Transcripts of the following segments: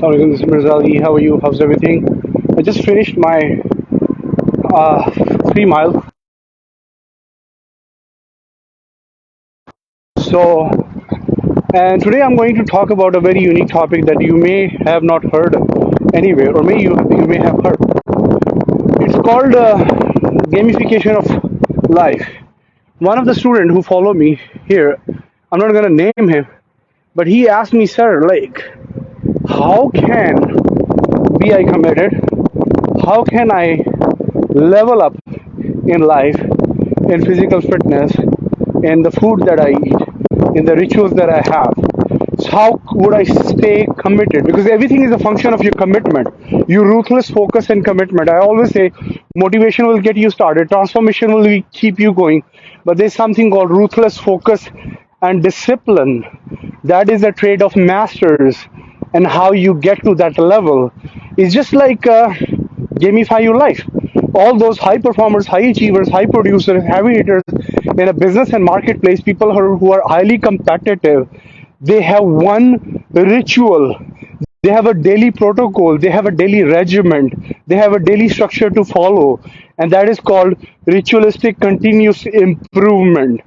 Assalamualaikum, this is Mirza. How are you? How's everything? I just finished my 3 mile. So, and today I'm going to talk about a very unique topic that you may have not heard anywhere, or you may have heard. It's called gamification of life. One of the students who follow me here, I'm not gonna name him, but he asked me, sir, like, how can be I committed? How can I level up in life, in physical fitness, in the food that I eat, in the rituals that I have? So how would I stay committed? Because everything is a function of your commitment, your ruthless focus and commitment. I always say motivation will get you started, transformation will keep you going, but there's something called ruthless focus and discipline. That is a trade of masters, and how you get to that level is just like gamify your life. All those high performers, high achievers, high producers, heavy hitters in a business and marketplace, people who are highly competitive, they have one ritual. They have a daily protocol, they have a daily regiment, they have a daily structure to follow, and that is called ritualistic continuous improvement.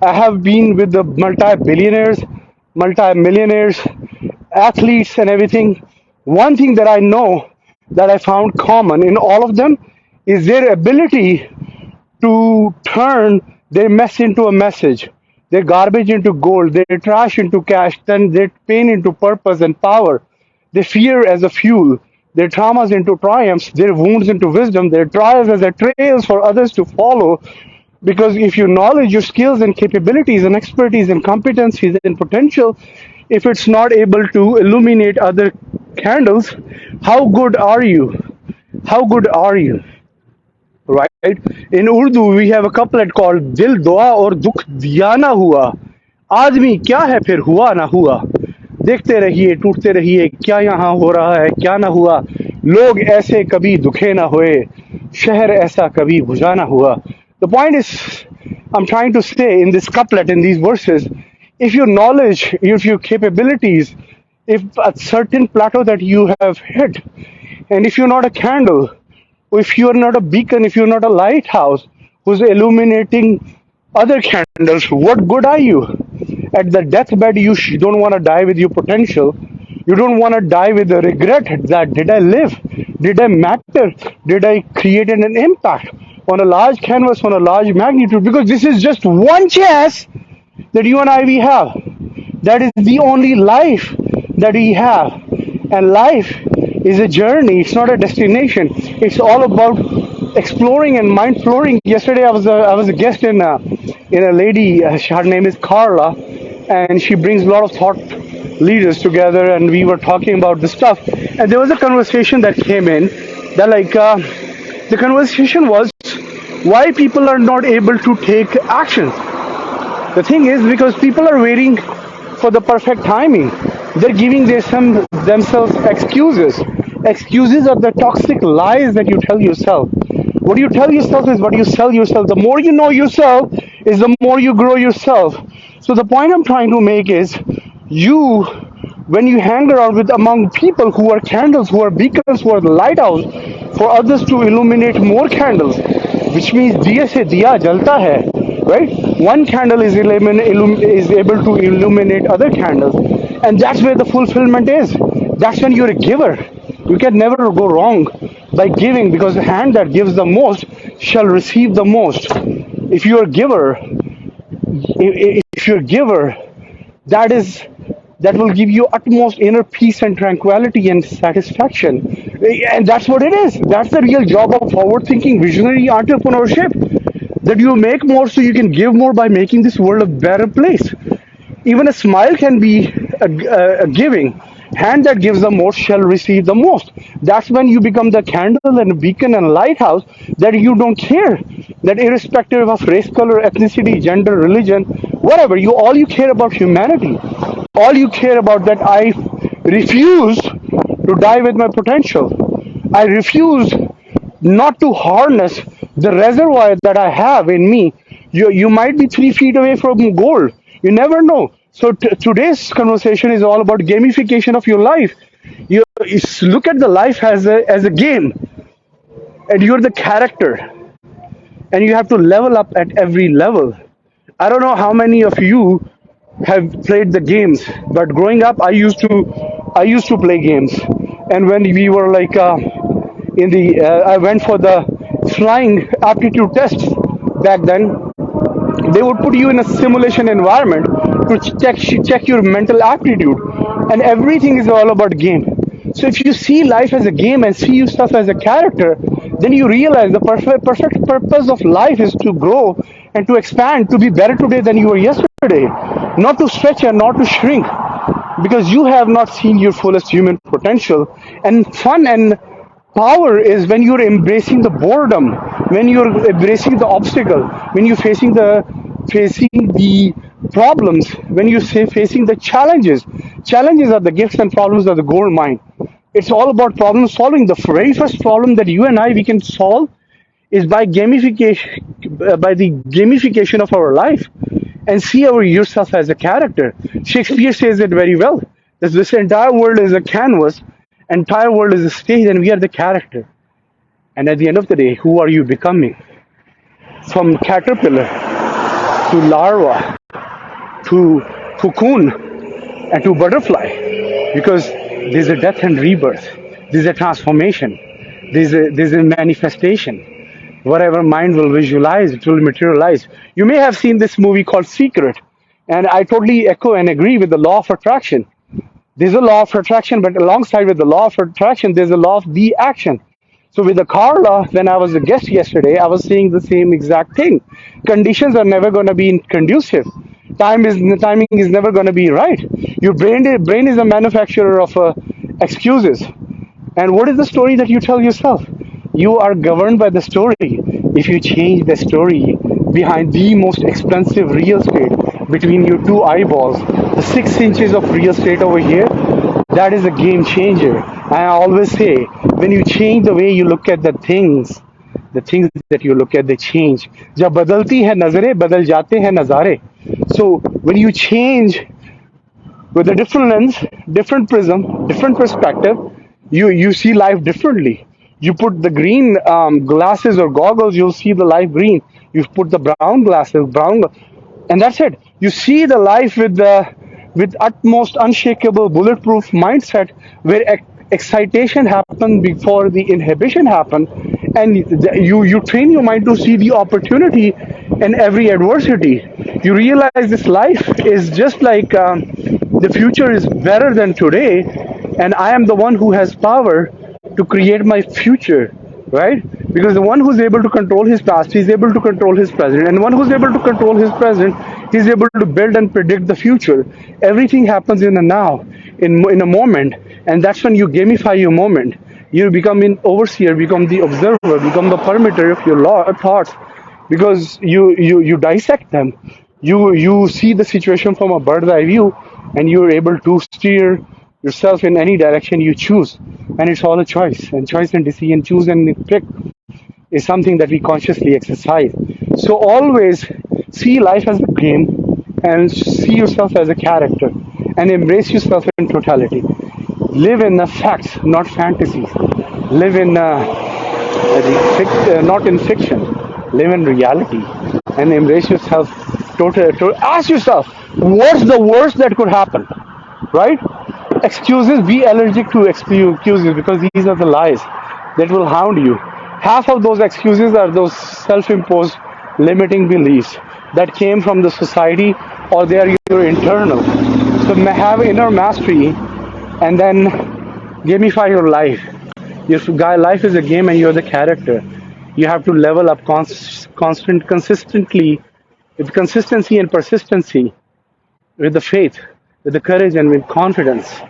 I have been with the multi-billionaires, multi-millionaires, athletes, and everything. One thing that I know that I found common in all of them is their ability to turn their mess into a message, their garbage into gold, their trash into cash, then their pain into purpose and power, their fear as a fuel, their traumas into triumphs, their wounds into wisdom, their trials as a trails for others to follow. Because if your knowledge, your skills and capabilities and expertise and competencies and potential, if it's not able to illuminate other candles, how good are you? How good are you? Right? In Urdu, we have a couplet called Dil Dua aur Dukh Diya na hua. आदमी क्या है फिर हुआ ना हुआ. देखते रहिए टूटते रहिए क्या यहाँ हो रहा है क्या ना हुआ. लोग ऐसे कभी दुखे ना हुए. शहर ऐसा कभी बुझा ना हुआ. The point is, I'm trying to say in this couplet, in these verses, if your knowledge, if your capabilities, if a certain plateau that you have hit, and if you're not a candle, if you're not a beacon, if you're not a lighthouse who's illuminating other candles, what good are you? At the deathbed, you don't want to die with your potential. You don't want to die with the regret that did I live? Did I matter? Did I create an impact on a large canvas, on a large magnitude? Because this is just one chance that you and I we have. That is the only life that we have. And life is a journey, it's not a destination. It's all about exploring and mind flooring. Yesterday I was a guest in a lady, her name is Carla, and she brings a lot of thought leaders together, and we were talking about this stuff, and there was a conversation that came in that the conversation was why people are not able to take action. The thing is, because people are waiting for the perfect timing. They're giving themselves excuses. Excuses are the toxic lies that you tell yourself. What you tell yourself is what you sell yourself. The more you know yourself is the more you grow yourself. So the point I'm trying to make is you, when you hang around with among people who are candles, who are beacons, who are the lighthouse for others to illuminate more candles, which means diya se diya jalta hai, right? One candle is able to illuminate other candles, and that's where the fulfillment is. That's when you're a giver. You can never go wrong by giving, because the hand that gives the most shall receive the most. If you're a giver, if you're a giver, that will give you utmost inner peace and tranquility and satisfaction. And that's what it is. That's the real job of forward thinking visionary entrepreneurship, that you make more so you can give more by making this world a better place. Even a smile can be a giving. Hand that gives the most shall receive the most. That's when you become the candle and beacon and lighthouse, that you don't care. That irrespective of race, color, ethnicity, gender, religion, whatever, all you care about humanity. All you care about that I refuse to die with my potential. I refuse not to harness the reservoir that I have in me. You might be 3 feet away from gold. You never know. So today's conversation is all about gamification of your life. You look at the life as a game, and you're the character, and you have to level up at every level. I don't know how many of you have played the games, but growing up, I used to play games, and when we were like I went for the flying aptitude tests back then. They would put you in a simulation environment to check your mental aptitude, and everything is all about game. So if you see life as a game and see yourself as a character, then you realize the perfect purpose of life is to grow and to expand, to be better today than you were yesterday, not to stretch and not to shrink, because you have not seen your fullest human potential. And fun and power is when you're embracing the boredom, when you're embracing the obstacle, when you're facing the problems, when you say facing the challenges. Challenges are the gifts and problems are the gold mine. It's all about problem solving. The very first problem that you and I we can solve is by the gamification of our life, and see our yourself as a character. Shakespeare says it very well. That this entire world is a canvas, entire world is a stage, and we are the character. And at the end of the day, who are you becoming? From caterpillar to larva to cocoon and to butterfly, because there's a death and rebirth, there's a transformation, there's a manifestation. Whatever mind will visualize, it will materialize. You may have seen this movie called Secret, and I totally echo and agree with the law of attraction. There's a law of attraction, but alongside with the law of attraction, there's a law of the action. So with the car law, when I was a guest yesterday, I was saying the same exact thing. Conditions are never going to be conducive. Timing is never going to be right. Your brain is a manufacturer of excuses. And what is the story that you tell yourself? You are governed by the story. If you change the story behind the most expensive real estate between your two eyeballs, the 6 inches of real estate over here, that is a game changer. And I always say, when you change the way you look at the things that you look at, they change. जब बदलती है नजरें बदल जाते हैं नजारे. So when you change with a different lens, different prism, different perspective, you see life differently. You put the green glasses or goggles, you'll see the life green. You put the brown glasses, and that's it. You see the life with utmost unshakable, bulletproof mindset, where excitation happens before the inhibition happens, and you train your mind to see the opportunity in every adversity. You realize this life is just like the future is better than today, and I am the one who has power to create my future, right? Because the one who's able to control his past, he's able to control his present, and the one who's able to control his present, he's able to build and predict the future. Everything happens in a now, in a moment, and that's when you gamify your moment. You become an overseer, become the observer, become the permitter of your thoughts, because you dissect them. You see the situation from a bird's eye view, and you're able to steer yourself in any direction you choose. And it's all a choice. And choice and decision, choose and pick, is something that we consciously exercise. So always see life as a game, and see yourself as a character, and embrace yourself in totality. Live in the facts, not fantasies. Live in not in fiction. Live in reality, and embrace yourself. Ask yourself, what's the worst that could happen, right? Excuses, be allergic to excuses, because these are the lies that will hound you. Half of those excuses are those self-imposed limiting beliefs that came from the society, or they are your internal. So have inner mastery, and then gamify your life. Your life is a game, and you're the character. You have to level up consistently, with consistency and persistency, with the faith, with the courage, and with confidence,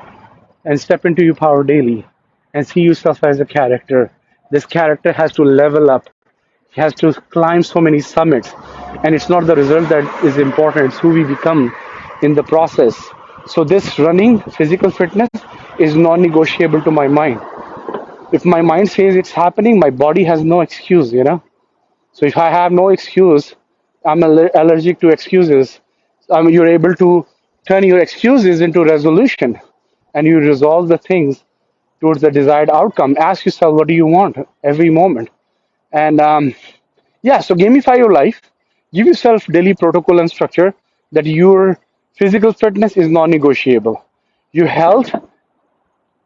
and step into your power daily, and see yourself as a character. This character has to level up, has to climb so many summits, and it's not the result that is important, it's who we become in the process. So this running physical fitness is non-negotiable to my mind. If my mind says it's happening, my body has no excuse. So if I have no excuse, I'm allergic to excuses. You're able to turn your excuses into resolution, and you resolve the things towards the desired outcome. Ask yourself, what do you want every moment? And yeah, so gamify your life. Give yourself daily protocol and structure that your physical fitness is non-negotiable. Your health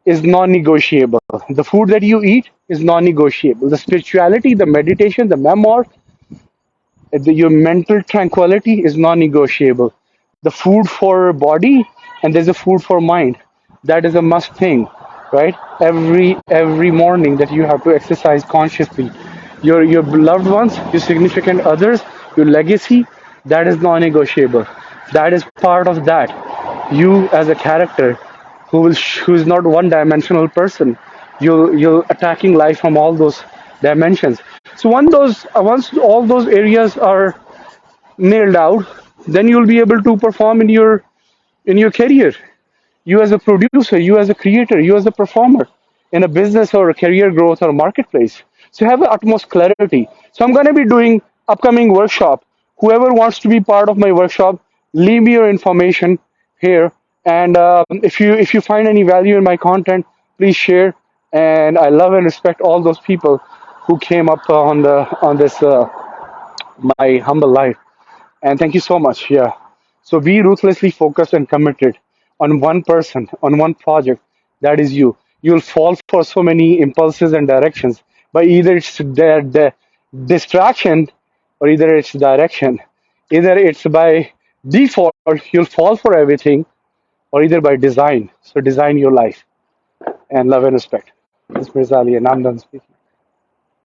is non-negotiable. The food that you eat is non-negotiable. The spirituality, the meditation, the memoir, your mental tranquility is non-negotiable. The food for body and there's a food for mind. That is a must thing, right? Every morning that you have to exercise consciously. Your loved ones, your significant others, your legacy, that is non-negotiable. That is part of that. You as a character who is not one dimensional person, you're attacking life from all those dimensions. So once all those areas are nailed out, then you'll be able to perform in your career. You as a producer, you as a creator, you as a performer in a business or a career growth or a marketplace. So have the utmost clarity. So I'm going to be doing upcoming workshop. Whoever wants to be part of my workshop, leave me your information here. And if you find any value in my content, please share. And I love and respect all those people who came up on this my humble life. And thank you so much. Yeah. So be ruthlessly focused and committed on one person, on one project. That is you. You'll fall for so many impulses and directions, but either it's the distraction or either it's direction. Either it's by default, you'll fall for everything, or either by design. So design your life and love and respect. This is Mirza Ali, and I'm done speaking.